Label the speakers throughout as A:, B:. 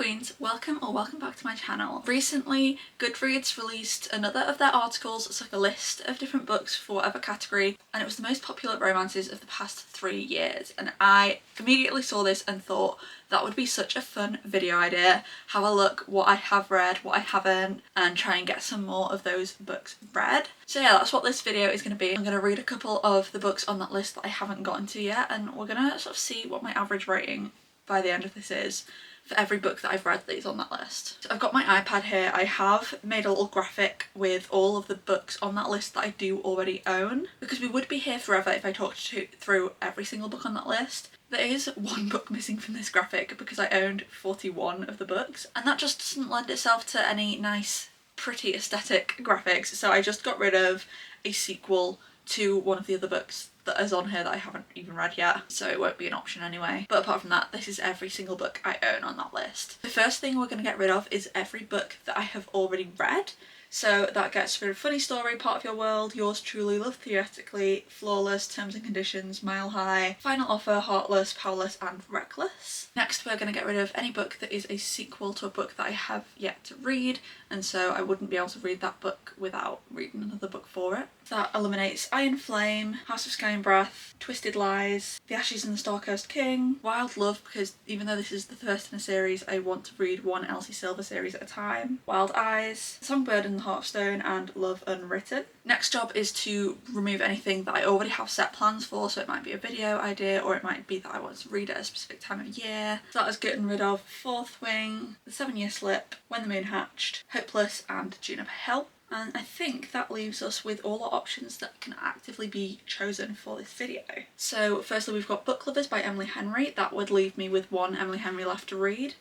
A: queens, welcome back to my channel. Recently Goodreads released another of their articles. It's like a list of different books for whatever category, and it was the most popular romances of the past 3 years, and I immediately saw this and thought that would be such a fun video idea. Have a look what I have read, what I haven't, and try and get some more of those books read. So yeah, that's what this video is going to be. I'm going to read a couple of the books on that list that I haven't gotten to yet, and we're going to sort of see what my average rating by the end of this is for every book that I've read that is on that list. So I've got my iPad here. I have made a little graphic with all of the books on that list that I do already own, because we would be here forever if I talked through every single book on that list. There is one book missing from this graphic because I owned 41 of the books, and that just doesn't lend itself to any nice, pretty aesthetic graphics, so I just got rid of a sequel to one of the other books that is on here that I haven't even read yet, so it won't be an option anyway. But apart from that, this is every single book I own on that list. The first thing we're going to get rid of is every book that I have already read. So that gets rid of Funny Story, Part of Your World, Yours Truly, Love Theoretically, Flawless, Terms and Conditions, Mile High, Final Offer, Heartless, Powerless and Reckless. Next we're going to get rid of any book that is a sequel to a book that I have yet to read, and so I wouldn't be able to read that book without reading another book for it. That eliminates Iron Flame, House of Sky and Breath, Twisted Lies, The Ashes and the Star-Cursed King, Wild Love, because even though this is the first in a series, I want to read one Elsie Silver series at a time, Wild Eyes, Songbird and the Heart of Stone and Love Unwritten. Next job is to remove anything that I already have set plans for, so it might be a video idea or it might be that I want to read at a specific time of year. So that is getting rid of Fourth Wing, The 7-Year Slip, When the Moon Hatched, Hopeless and Juniper Hill. And I think that leaves us with all our options that can actively be chosen for this video. So firstly we've got Book Lovers by Emily Henry. That would leave me with one Emily Henry left to read.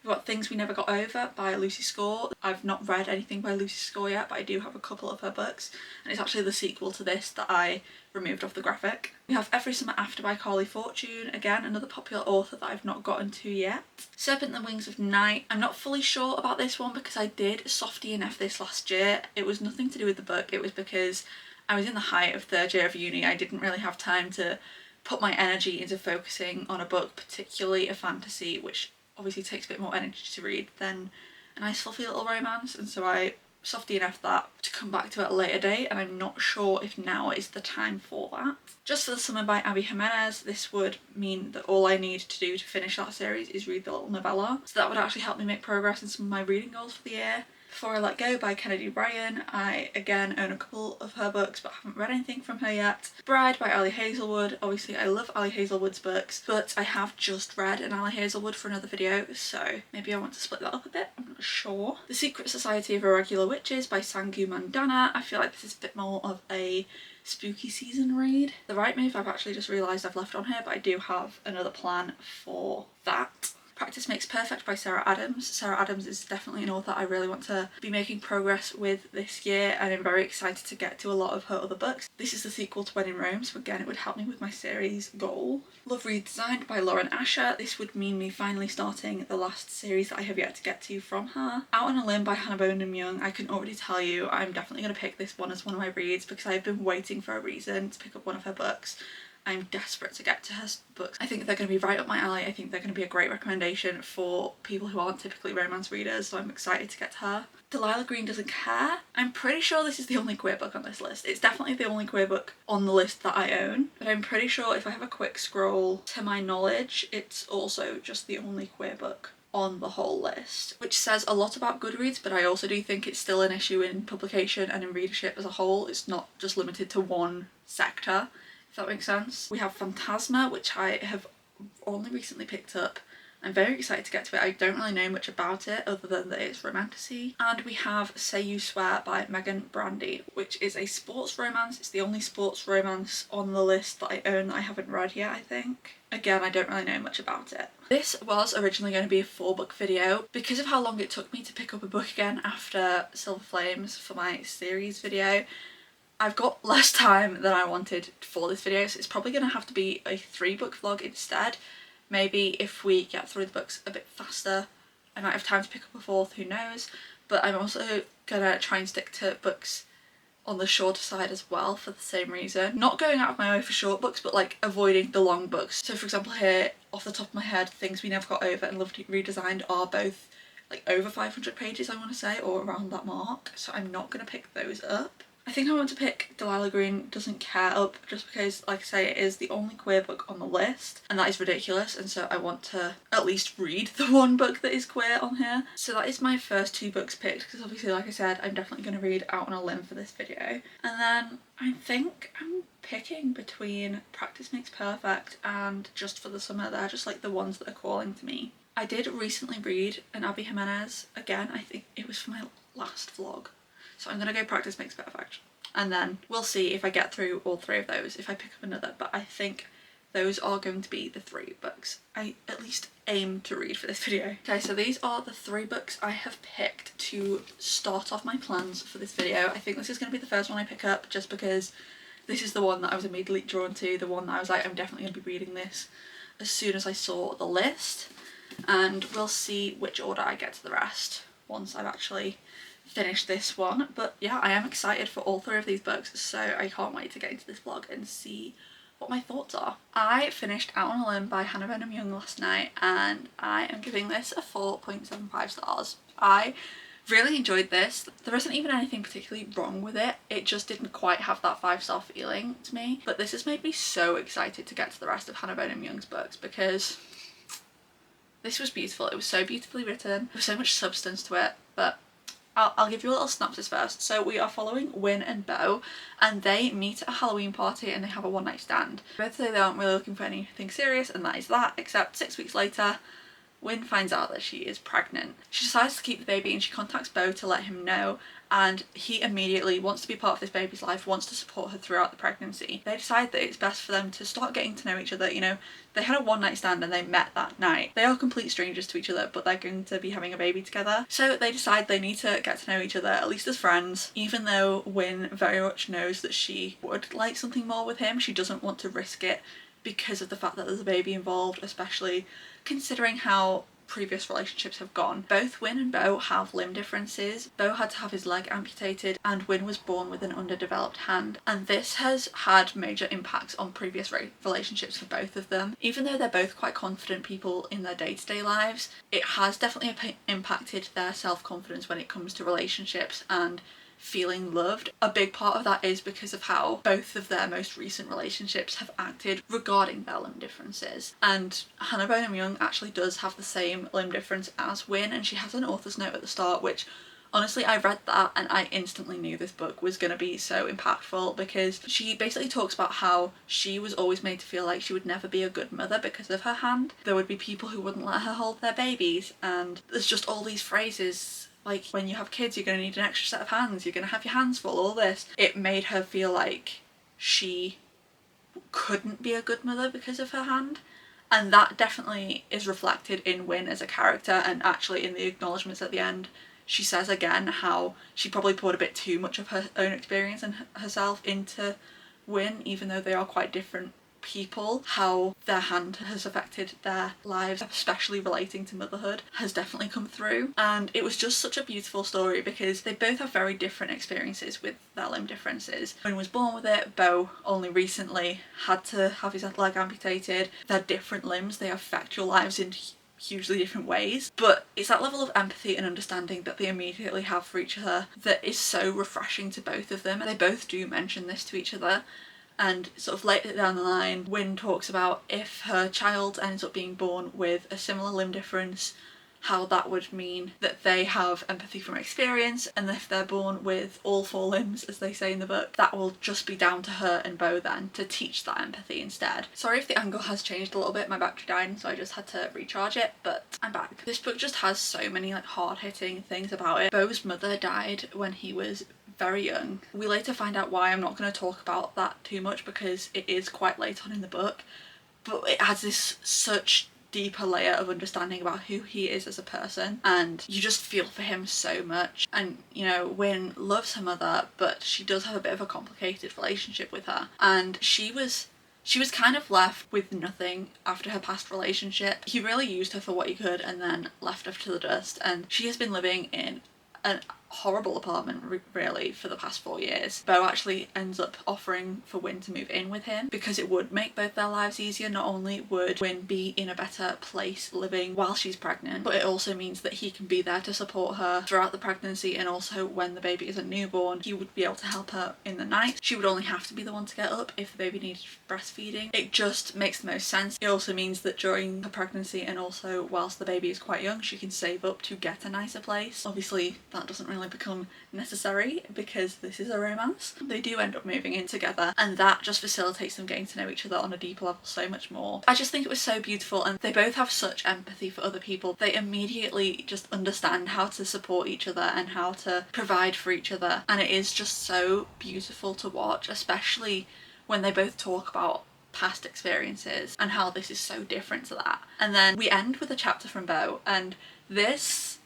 A: We've got Things We Never Got Over by Lucy Score. I've not read anything by Lucy Score yet, but I do have a couple of her books, and it's actually the sequel to this that I removed off the graphic. We have Every Summer After by Carly Fortune, again another popular author that I've not gotten to yet. Serpent and the Wings of Night. I'm not fully sure about this one because I did soft DNF this last year. It was nothing to do with the book, it was because I was in the height of 3rd year of uni. I didn't really have time to put my energy into focusing on a book, particularly a fantasy, which obviously takes a bit more energy to read than a nice fluffy little romance, and so I soft DNF'd that to come back to at a later date, and I'm not sure if now is the time for that. Just for the Summer by Abby Jimenez. This would mean that all I need to do to finish that series is read the little novella, so that would actually help me make progress in some of my reading goals for the year. Before I Let Go by Kennedy Bryan. I again own a couple of her books but haven't read anything from her yet. Bride by Ali Hazelwood. Obviously I love Ali Hazelwood's books, but I have just read an Ali Hazelwood for another video, so maybe I want to split that up a bit, I'm not sure. The Secret Society of Irregular Witches by Sangu Mandana. I feel like this is a bit more of a spooky season read. The Right Move I've actually just realised I've left on here, but I do have another plan for that. Practice Makes Perfect by Sarah Adams. Sarah Adams is definitely an author I really want to be making progress with this year, and I'm very excited to get to a lot of her other books. This is the sequel to When in Rome, so again it would help me with my series goal. Love Redesigned by Lauren Asher. This would mean me finally starting the last series that I have yet to get to from her. Out on a Limb by Hannah Bonham Young. I can already tell you I'm definitely going to pick this one as one of my reads because I've been waiting for a reason to pick up one of her books. I'm desperate to get to her books. I think they're going to be right up my alley. I think they're going to be a great recommendation for people who aren't typically romance readers, so I'm excited to get to her. Delilah Green Doesn't Care. I'm pretty sure this is the only queer book on this list. It's definitely the only queer book on the list that I own, but I'm pretty sure if I have a quick scroll, to my knowledge, it's also just the only queer book on the whole list, which says a lot about Goodreads, but I also do think it's still an issue in publication and in readership as a whole. It's not just limited to one sector, if that makes sense. We have Phantasma, which I have only recently picked up. I'm very excited to get to it. I don't really know much about it other than that it's romantasy. And we have Say You Swear by Megan Brandy, which is a sports romance. It's the only sports romance on the list that I own that I haven't read yet, I think. Again, I don't really know much about it. This was originally going to be a 4-book video. Because of how long it took me to pick up a book again after Silver Flames for my series video, I've got less time than I wanted for this video, so it's probably going to have to be a 3-book vlog instead. Maybe if we get through the books a bit faster, I might have time to pick up a 4th, who knows. But I'm also going to try and stick to books on the shorter side as well for the same reason. Not going out of my way for short books, but like avoiding the long books. So for example here, off the top of my head, Things We Never Got Over and Love Redesigned are both like over 500 pages, I want to say, or around that mark, so I'm not going to pick those up. I think I want to pick Delilah Green Doesn't Care up just because, like I say, it is the only queer book on the list and that is ridiculous, and so I want to at least read the one book that is queer on here. So that is my first 2 books picked because obviously, like I said, I'm definitely going to read Out on a Limb for this video. And then I think I'm picking between Practice Makes Perfect and Just for the Summer. They're just like the ones that are calling to me. I did recently read an Abby Jimenez again. I think it was for my last vlog. So I'm going to go Practice Makes Perfect. And then we'll see if I get through all 3 of those, if I pick up another. But I think those are going to be the 3 books I at least aim to read for this video. Okay, so these are the 3 books I have picked to start off my plans for this video. I think this is going to be the first one I pick up just because this is the one that I was immediately drawn to, the one that I was like, I'm definitely going to be reading this as soon as I saw the list. And we'll see which order I get to the rest once I've actually finished this one. But yeah, I am excited for all 3 of these books, so I can't wait to get into this vlog and see what my thoughts are. I finished Out on a Limb by Hannah Bonham Young last night and I am giving this a 4.75 stars. I really enjoyed this. There isn't even anything particularly wrong with it, it just didn't quite have that 5-star feeling to me. But this has made me so excited to get to the rest of Hannah Bonham Young's books because this was beautiful. It was so beautifully written. There was so much substance to it, but I'll give you a little synopsis first. So we are following Wyn and Beau and they meet at a Halloween party and they have a one-night stand. Both say they aren't really looking for anything serious and that is that, except 6 weeks later Wyn finds out that she is pregnant. She decides to keep the baby and she contacts Beau to let him know, and he immediately wants to be part of this baby's life, wants to support her throughout the pregnancy. They decide that it's best for them to start getting to know each other. You know, they had a one-night stand and they met that night. They are complete strangers to each other, but they're going to be having a baby together. So they decide they need to get to know each other, at least as friends. Even though Wyn very much knows that she would like something more with him, she doesn't want to risk it because of the fact that there's a baby involved, especially considering how previous relationships have gone. Both Wyn and Beau have limb differences. Beau had to have his leg amputated and Wyn was born with an underdeveloped hand, and this has had major impacts on previous relationships for both of them. Even though they're both quite confident people in their day-to-day lives, it has definitely impacted their self-confidence when it comes to relationships and feeling loved. A big part of that is because of how both of their most recent relationships have acted regarding their limb differences. And Hannah Bonham Young actually does have the same limb difference as Wyn, and she has an author's note at the start, which honestly, I read that and I instantly knew this book was going to be so impactful, because she basically talks about how she was always made to feel like she would never be a good mother because of her hand. There would be people who wouldn't let her hold their babies, and there's just all these phrases like, when you have kids you're going to need an extra set of hands, you're going to have your hands full, all this. It made her feel like she couldn't be a good mother because of her hand, and that definitely is reflected in Wyn as a character. And actually in the acknowledgements at the end she says again how she probably poured a bit too much of her own experience and herself into Wyn, even though they are quite different people. How their hand has affected their lives, especially relating to motherhood, has definitely come through. And it was just such a beautiful story because they both have very different experiences with their limb differences. Wyn was born with it, Beau only recently had to have his leg amputated. They're different limbs, they affect your lives in hugely different ways, but it's that level of empathy and understanding that they immediately have for each other that is so refreshing to both of them. And they both do mention this to each other. And sort of later down the line, Wyn talks about if her child ends up being born with a similar limb difference, how that would mean that they have empathy from experience, and if they're born with all 4 limbs, as they say in the book, that will just be down to her and Beau then to teach that empathy instead. Sorry if the angle has changed a little bit, my battery died so I just had to recharge it, but I'm back. This book just has so many like hard-hitting things about it. Beau's mother died when he was very young. We later find out why. I'm not going to talk about that too much because it is quite late on in the book, but it has this such deeper layer of understanding about who he is as a person, and you just feel for him so much. And you know, Wyn loves her mother, but she does have a bit of a complicated relationship with her, and she was kind of left with nothing after her past relationship. He really used her for what he could and then left her to the dust, and she has been living in a horrible apartment really for the past 4 years. Beau actually ends up offering for Wyn to move in with him because it would make both their lives easier. Not only would Wyn be in a better place living while she's pregnant, but it also means that he can be there to support her throughout the pregnancy, and also when the baby is a newborn he would be able to help her in the night. She would only have to be the one to get up if the baby needed breastfeeding. It just makes the most sense. It also means that during her pregnancy and also whilst the baby is quite young, she can save up to get a nicer place. Obviously that doesn't really become necessary because this is a romance. They do end up moving in together, and that just facilitates them getting to know each other on a deeper level so much more. I just think it was so beautiful, and they both have such empathy for other people. They immediately just understand how to support each other and how to provide for each other, and it is just so beautiful to watch, especially when they both talk about past experiences and how this is so different to that. And then we end with a chapter from Beau, and this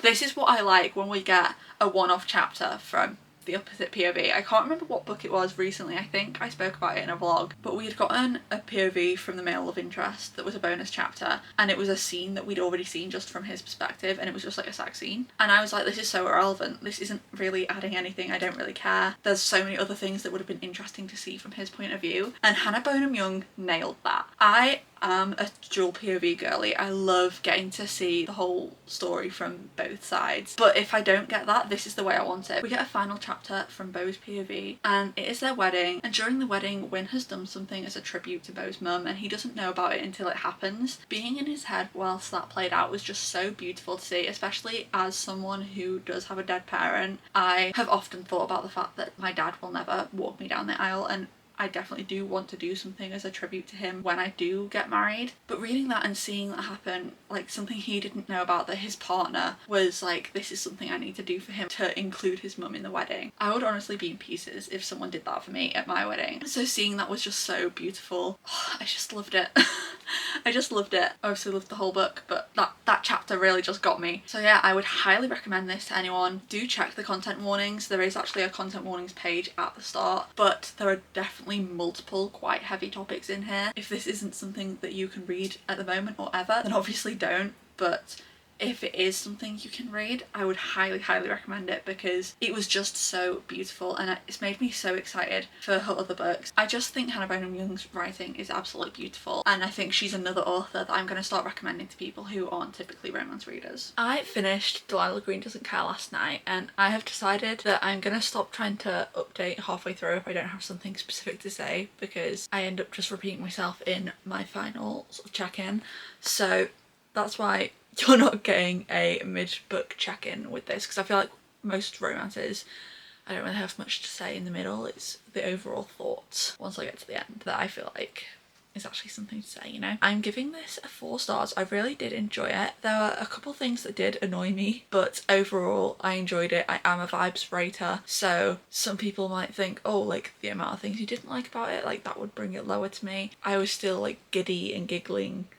A: is what I like when we get a one-off chapter from the opposite POV. I can't remember what book it was recently, I think I spoke about it in a vlog, but we had gotten a POV from the male love interest that was a bonus chapter, and it was a scene that we'd already seen just from his perspective, and it was just like a sex scene, and I was like, this is so irrelevant, this isn't really adding anything, I don't really care. There's so many other things that would have been interesting to see from his point of view, and Hannah Bonham-Young nailed that. I am a dual POV girly. I love getting to see the whole story from both sides, but if I don't get that, this is the way I want it. We get a final chapter from Beau's POV, and it is their wedding, and during the wedding Wyn has done something as a tribute to Beau's mum, and he doesn't know about it until it happens. Being in his head whilst that played out was just so beautiful to see, especially as someone who does have a dead parent. I have often thought about the fact that my dad will never walk me down the aisle, and I definitely do want to do something as a tribute to him when I do get married. But reading that and seeing that happen, like something he didn't know about, that his partner was like, this is something I need to do for him to include his mum in the wedding. I would honestly be in pieces if someone did that for me at my wedding. So seeing that was just so beautiful. Oh, I just loved it. I just loved it. I obviously loved the whole book, but that chapter really just got me. So yeah, I would highly recommend this to anyone. Do check the content warnings. There is actually a content warnings page at the start, but there are definitely multiple quite heavy topics in here. If this isn't something that you can read at the moment or ever, then obviously don't, but if it is something you can read, I would highly recommend it, because it was just so beautiful and it's made me so excited for her other books. I just think Hannah Bonham-Young's writing is absolutely beautiful, and I think she's another author that I'm going to start recommending to people who aren't typically romance readers. I finished Delilah Green Doesn't Care last night, and I have decided that I'm going to stop trying to update halfway through if I don't have something specific to say, because I end up just repeating myself in my final sort of check-in. So that's why you're not getting a mid-book check-in with this, because I feel like most romances I don't really have much to say in the middle. It's the overall thoughts once I get to the end that I feel like is actually something to say, you know? I'm giving this a 4 stars. I really did enjoy it. There were a couple things that did annoy me, but overall I enjoyed it. I am a vibes rater, so some people might think, oh, like the amount of things you didn't like about it, like that would bring it lower to me. I was still like giddy and giggling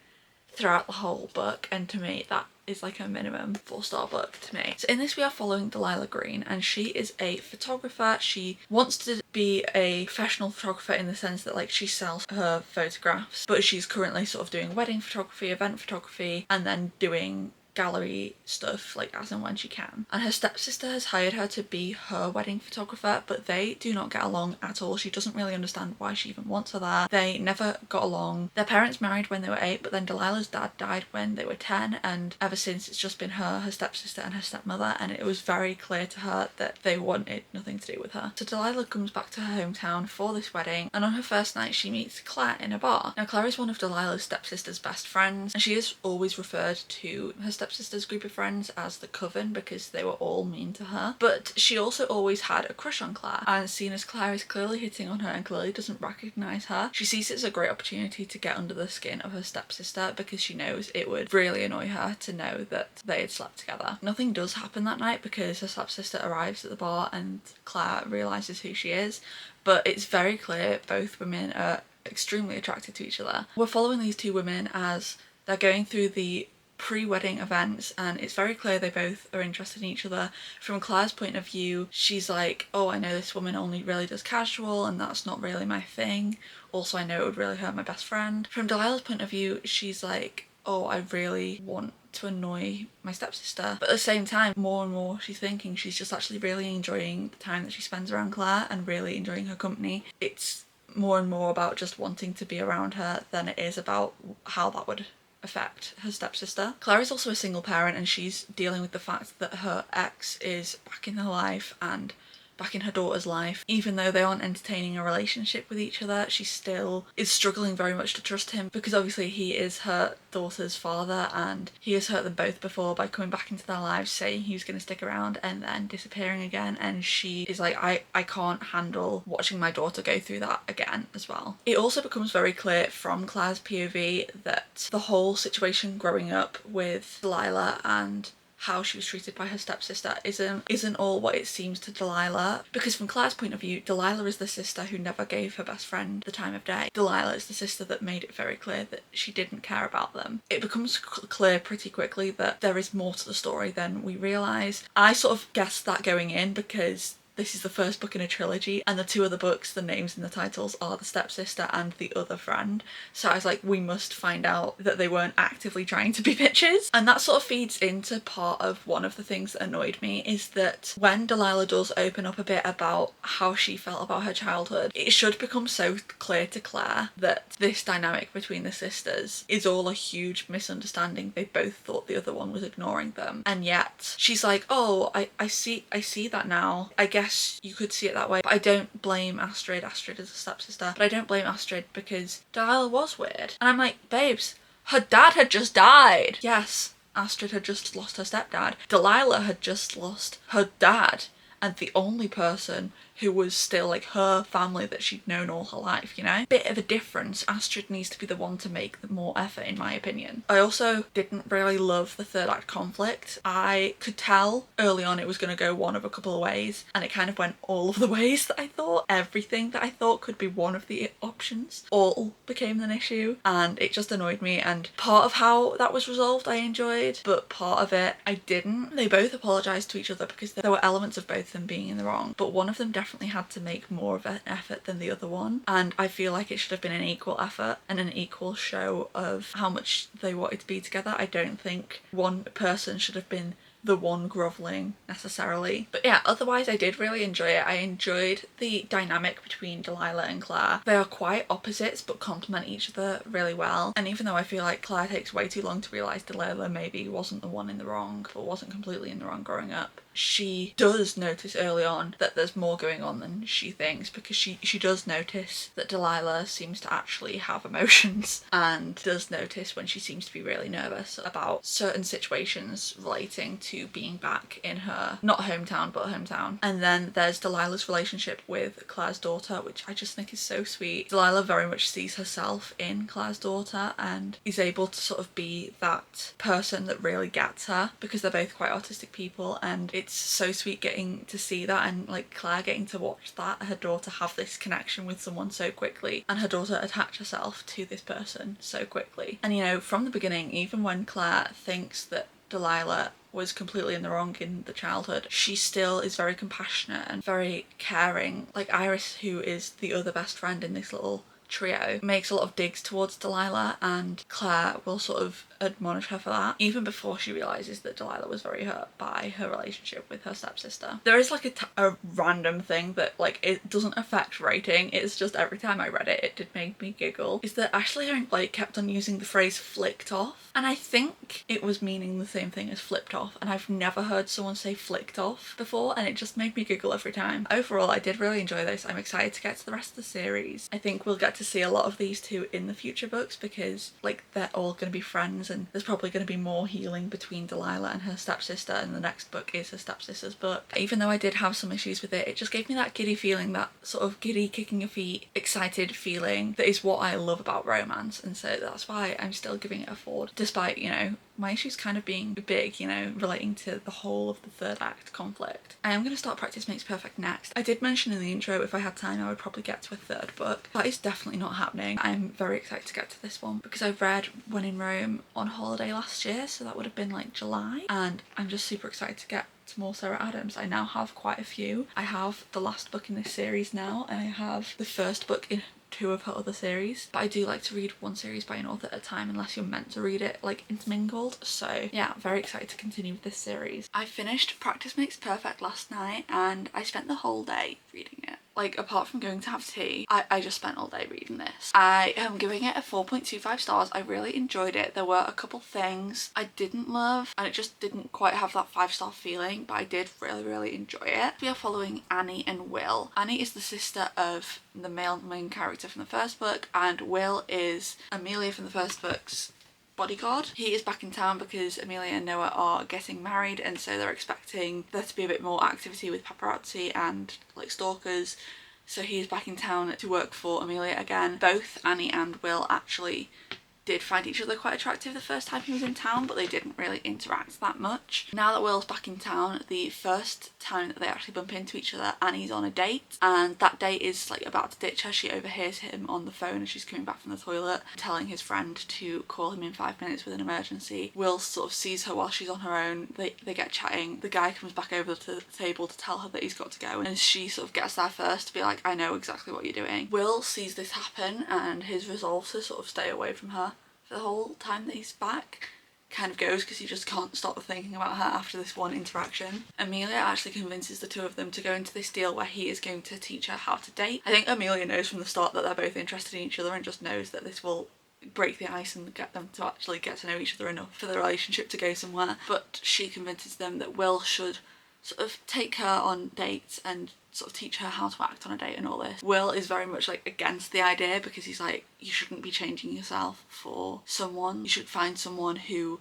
A: throughout the whole book, and to me that is like a minimum 4-star book to me. So in this we are following Delilah Green, and she is a photographer. She wants to be a professional photographer in the sense that like she sells her photographs, but she's currently sort of doing wedding photography, event photography, and then doing gallery stuff like as and when she can. And her stepsister has hired her to be her wedding photographer, but they do not get along at all. She doesn't really understand why she even wants her there. They never got along. Their parents married when they were 8, but then Delilah's dad died when they were 10, and ever since it's just been her stepsister and her stepmother, and it was very clear to her that they wanted nothing to do with her. So Delilah comes back to her hometown for this wedding, and on her first night she meets Claire in a bar. Now Claire is one of Delilah's stepsister's best friends, and she is always referred to her stepsister's group of friends as the Coven because they were all mean to her, but she also always had a crush on Claire, and seeing as Claire is clearly hitting on her and clearly doesn't recognise her, she sees it as a great opportunity to get under the skin of her stepsister, because she knows it would really annoy her to know that they had slept together. Nothing does happen that night because her stepsister arrives at the bar and Claire realises who she is, but it's very clear both women are extremely attracted to each other. We're following these two women as they're going through the pre-wedding events, and it's very clear they both are interested in each other. From Claire's point of view, she's like, oh, I know this woman only really does casual and that's not really my thing. Also, I know it would really hurt my best friend. From Delilah's point of view, she's like, oh, I really want to annoy my stepsister. But at the same time, more and more she's thinking she's just actually really enjoying the time that she spends around Claire and really enjoying her company. It's more and more about just wanting to be around her than it is about how that would affect her stepsister. Claire is also a single parent, and she's dealing with the fact that her ex is back in her life and back in her daughter's life. Even though they aren't entertaining a relationship with each other, she still is struggling very much to trust him, because obviously he is her daughter's father and he has hurt them both before by coming back into their lives, saying he was going to stick around and then disappearing again, and she is like, I can't handle watching my daughter go through that again as well. It also becomes very clear from Claire's POV that the whole situation growing up with Delilah and how she was treated by her stepsister isn't all what it seems to Delilah, because from Claire's point of view, Delilah is the sister who never gave her best friend the time of day. Delilah is the sister that made it very clear that she didn't care about them. It becomes clear pretty quickly that there is more to the story than we realise. I sort of guessed that going in because this is the first book in a trilogy, and the two other books, the names in the titles are the stepsister and the other friend. So I was like, we must find out that they weren't actively trying to be bitches. And that sort of feeds into part of one of the things that annoyed me, is that when Delilah does open up a bit about how she felt about her childhood, it should become so clear to Claire that this dynamic between the sisters is all a huge misunderstanding. They both thought the other one was ignoring them, and yet she's like, oh, I see that now. I guess you could see it that way, but I don't blame Astrid. Astrid is a stepsister, but I don't blame Astrid because Delilah was weird. And I'm like, babes, her dad had just died. Yes, Astrid had just lost her stepdad. Delilah had just lost her dad, and the only person who was still like her family that she'd known all her life, you know? Bit of a difference. Astrid needs to be the one to make the more effort, in my opinion. I also didn't really love the third act conflict. I could tell early on it was going to go one of a couple of ways, and it kind of went all of the ways that I thought. Everything that I thought could be one of the options all became an issue, and it just annoyed me. And part of how that was resolved I enjoyed, but part of it I didn't. They both apologised to each other because there were elements of both of them being in the wrong, but one of them definitely had to make more of an effort than the other one, and I feel like it should have been an equal effort and an equal show of how much they wanted to be together. I don't think one person should have been the one grovelling necessarily. But yeah, otherwise I did really enjoy it. I enjoyed the dynamic between Delilah and Claire. They are quite opposites but complement each other really well, and even though I feel like Claire takes way too long to realise Delilah maybe wasn't the one in the wrong, or wasn't completely in the wrong growing up, she does notice early on that there's more going on than she thinks, because she does notice that Delilah seems to actually have emotions, and does notice when she seems to be really nervous about certain situations relating to being back in her, not hometown, but hometown. And then there's Delilah's relationship with Claire's daughter, which I just think is so sweet. Delilah very much sees herself in Claire's daughter and is able to sort of be that person that really gets her, because they're both quite autistic people, and it's so sweet getting to see that, and like Claire getting to watch that, her daughter have this connection with someone so quickly, and her daughter attach herself to this person so quickly. And you know, from the beginning, even when Claire thinks that Delilah was completely in the wrong in the childhood, she still is very compassionate and very caring. Like Iris, who is the other best friend in this little trio, makes a lot of digs towards Delilah, and Claire will sort of admonish her for that, even before she realises that Delilah was very hurt by her relationship with her stepsister. There is like a random thing that like it doesn't affect rating, it's just every time I read it, it did make me giggle, is that Ashley Herring Blake kept on using the phrase flicked off, and I think it was meaning the same thing as flipped off, and I've never heard someone say flicked off before, and it just made me giggle every time. Overall, I did really enjoy this. I'm excited to get to the rest of the series. I think we'll get to see a lot of these two in the future books, because like they're all going to be friends, and there's probably going to be more healing between Delilah and her stepsister, and the next book is her stepsister's book. Even though I did have some issues with it, it just gave me that giddy feeling, that sort of giddy kicking your feet excited feeling that is what I love about romance, and so that's why I'm still giving it a 4, despite, you know, my issues kind of being big, you know, relating to the whole of the third act conflict. I am going to start Practice Makes Perfect next. I did mention in the intro if I had time I would probably get to a third book. That is definitely not happening. I'm very excited to get to this one because I read When in Rome on holiday last year, so that would have been like July, and I'm just super excited to get to more Sarah Adams. I now have quite a few. I have the last book in this series now, and I have the first book in 2 of her other series, but I do like to read one series by an author at a time unless you're meant to read it like intermingled. So yeah, I'm very excited to continue with this series. I finished Practice Makes Perfect last night and I spent the whole day reading it. Like, apart from going to have tea, I just spent all day reading this. I am giving it a 4.25 stars. I really enjoyed it. There were a couple things I didn't love and it just didn't quite have that 5-star feeling, but I did really enjoy it. We are following Annie and Will. Annie is the sister of the male main character from the first book, and Will is Amelia from the first book's bodyguard. He is back in town because Amelia and Noah are getting married, and so they're expecting there to be a bit more activity with paparazzi and like stalkers. So he's back in town to work for Amelia again. Both Annie and Will actually did find each other quite attractive the first time he was in town, but they didn't really interact that much. Now that Will's back in town, the first time that they actually bump into each other, Annie's on a date, and that date is like about to ditch her. She overhears him on the phone as she's coming back from the toilet, telling his friend to call him in 5 minutes with an emergency. Will sort of sees her while she's on her own. They get chatting. The guy comes back over to the table to tell her that he's got to go, and she sort of gets there first to be like, I know exactly what you're doing. Will sees this happen, and his resolve to sort of stay away from her for the whole time that he's back kind of goes because he just can't stop thinking about her after this one interaction. Amelia actually convinces the two of them to go into this deal where he is going to teach her how to date. I think Amelia knows from the start that they're both interested in each other and just knows that this will break the ice and get them to actually get to know each other enough for the relationship to go somewhere. But she convinces them that Will should sort of take her on dates and sort of teach her how to act on a date and all this. Will is very much like against the idea because he's like, you shouldn't be changing yourself for someone. You should find someone who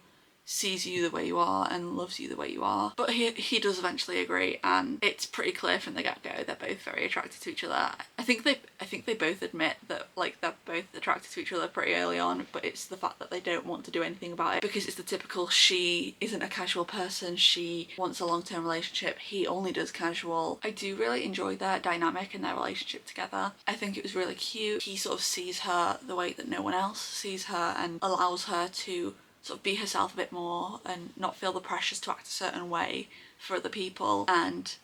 A: sees you the way you are and loves you the way you are. But he does eventually agree, and it's pretty clear from the get-go they're both very attracted to each other. I think they both admit that like they're both attracted to each other pretty early on, but it's the fact that they don't want to do anything about it because it's the typical, she isn't a casual person, she wants a long-term relationship, he only does casual. I do really enjoy their dynamic and their relationship together. I think it was really cute. He sort of sees her the way that no one else sees her and allows her to sort of be herself a bit more and not feel the pressures to act a certain way for other people, and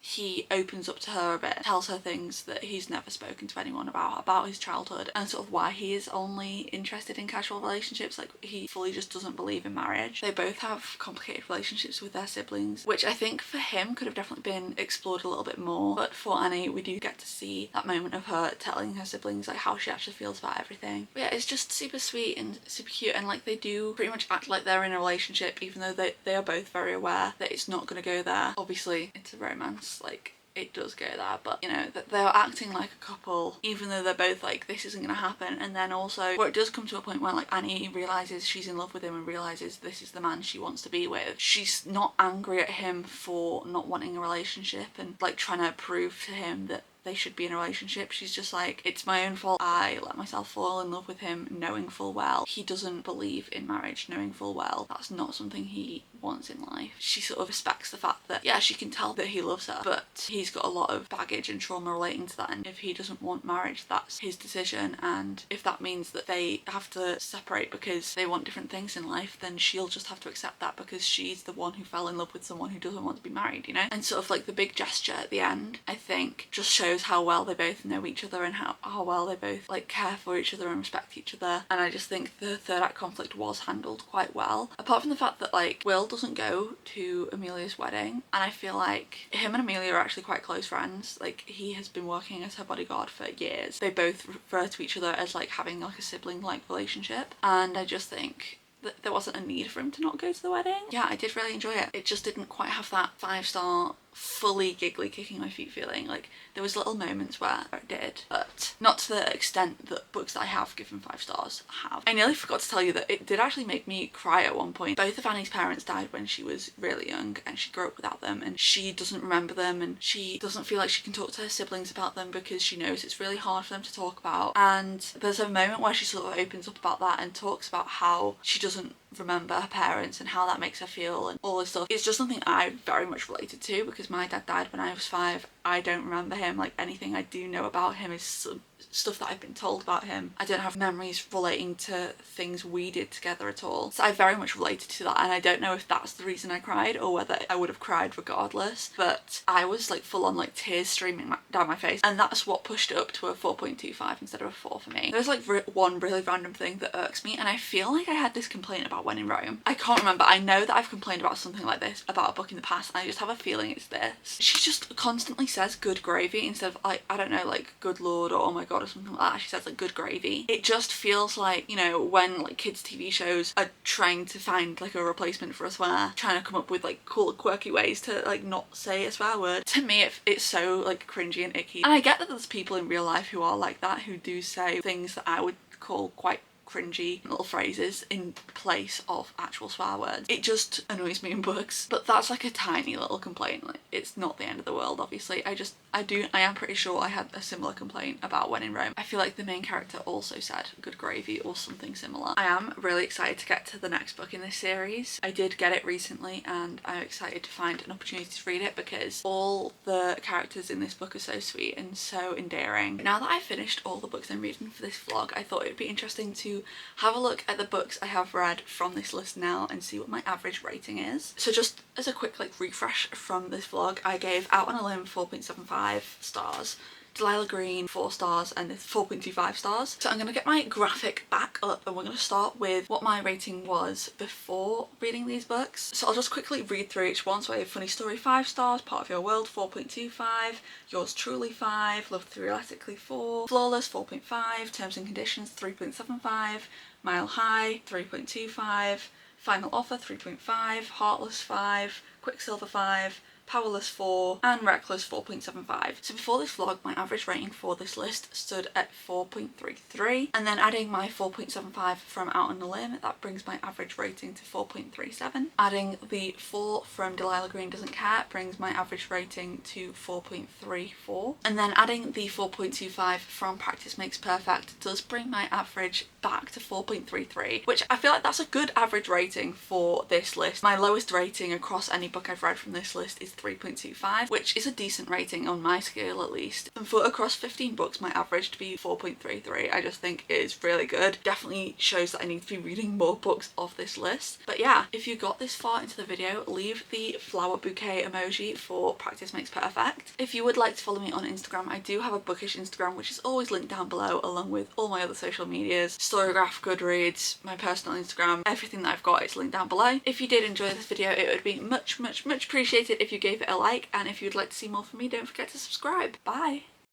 A: he opens up to her a bit, tells her things that he's never spoken to anyone about his childhood and sort of why he is only interested in casual relationships. Like, he fully just doesn't believe in marriage. They both have complicated relationships with their siblings, which I think for him could have definitely been explored a little bit more, but for Annie we do get to see that moment of her telling her siblings like how she actually feels about everything. But yeah, it's just super sweet and super cute, and like they do pretty much act like they're in a relationship even though they are both very aware that it's not going to go there. Obviously it's a romance, like it does go there, but you know that they're acting like a couple even though they're both like, this isn't gonna happen. And then also where it does come to a point where like Annie realizes she's in love with him and realizes this is the man she wants to be with, she's not angry at him for not wanting a relationship and like trying to prove to him that they should be in a relationship. She's just like, it's my own fault, I let myself fall in love with him knowing full well he doesn't believe in marriage, knowing full well that's not something he wants in life. She sort of respects the fact that yeah, she can tell that he loves her, but he's got a lot of baggage and trauma relating to that, and if he doesn't want marriage, that's his decision. And if that means that they have to separate because they want different things in life, then she'll just have to accept that because she's the one who fell in love with someone who doesn't want to be married, you know? And sort of like the big gesture at the end, I think just shows how well they both know each other and how well they both like care for each other and respect each other. And I just think the third act conflict was handled quite well, apart from the fact that like Will doesn't go to Amelia's wedding, and I feel like him and Amelia are actually quite close friends. Like, he has been working as her bodyguard for years. They both refer to each other as like having like a sibling like relationship, and I just think that there wasn't a need for him to not go to the wedding. Yeah, I did really enjoy it. It just didn't quite have that 5-star fully giggly kicking my feet feeling. Like, there was little moments where it did, but not to the extent that books that I have given 5 stars have. I nearly forgot to tell you that it did actually make me cry at one point. Both of Annie's parents died when she was really young, and she grew up without them, and she doesn't remember them, and she doesn't feel like she can talk to her siblings about them because she knows it's really hard for them to talk about. And there's a moment where she sort of opens up about that and talks about how she doesn't remember her parents and how that makes her feel and all this stuff. It's just something I very much related to because my dad died when I was 5. I don't remember him. Like, anything I do know about him is stuff that I've been told about him. I don't have memories relating to things we did together at all. So I very much related to that, and I don't know if that's the reason I cried or whether I would have cried regardless, but I was like full on like tears streaming down my face, and that's what pushed it up to a 4.25 instead of a 4 for me. There's like one really random thing that irks me, and I feel like I had this complaint about When in Rome. I can't remember. I know that I've complained about something like this about a book in the past, and I just have a feeling it's this. She just constantly says good gravy instead of like, I don't know, like good lord or oh my god or something like that. She says like good gravy. It just feels like, you know, when like kids TV shows are trying to find like a replacement for a swear, trying to come up with like cool quirky ways to like not say a swear word. To me it's so like cringy and icky, and I get that there's people in real life who are like that, who do say things that I would call quite cringy little phrases in place of actual swear words. It just annoys me in books, but that's like a tiny little complaint. Like, it's not the end of the world, obviously. I am pretty sure I had a similar complaint about When in Rome. I feel like the main character also said good gravy or something similar. I am really excited to get to the next book in this series. I did get it recently, and I'm excited to find an opportunity to read it because all the characters in this book are so sweet and so endearing. Now that I've finished all the books I'm reading for this vlog, I thought it would be interesting to have a look at the books I have read from this list now and see what my average rating is. So just as a quick like refresh from this vlog, I gave Out on a Limb 4.75 stars, Delilah Green 4 stars, and this 4.25 stars. So I'm going to get my graphic back up and we're going to start with what my rating was before reading these books. So I'll just quickly read through each one. So I have Funny Story 5 stars, Part of Your World 4.25, Yours Truly 5, Love Theoretically 4, Flawless 4.5, Terms and Conditions 3.75, Mile High 3.25, Final Offer 3.5, Heartless 5, Quicksilver 5, Powerless 4, and Reckless 4.75. So before this vlog, my average rating for this list stood at 4.33, and then adding my 4.75 from Out on a Limb, that brings my average rating to 4.37. Adding the 4 from Delilah Green Doesn't Care brings my average rating to 4.34, and then adding the 4.25 from Practice Makes Perfect does bring my average back to 4.33, which I feel like that's a good average rating for this list. My lowest rating across any book I've read from this list is 3.25, which is a decent rating on my scale at least. And for across 15 books, my average to be 4.33 I just think is really good. Definitely shows that I need to be reading more books off this list. But yeah, if you got this far into the video, leave the flower bouquet emoji for Practice Makes Perfect. If you would like to follow me on Instagram, I do have a bookish Instagram which is always linked down below, along with all my other social medias, Storygraph, GoodReads, my personal Instagram, everything that I've got is linked down below. If you did enjoy this video, it would be much appreciated if you gave it a like, and if you'd like to see more from me, don't forget to subscribe. Bye!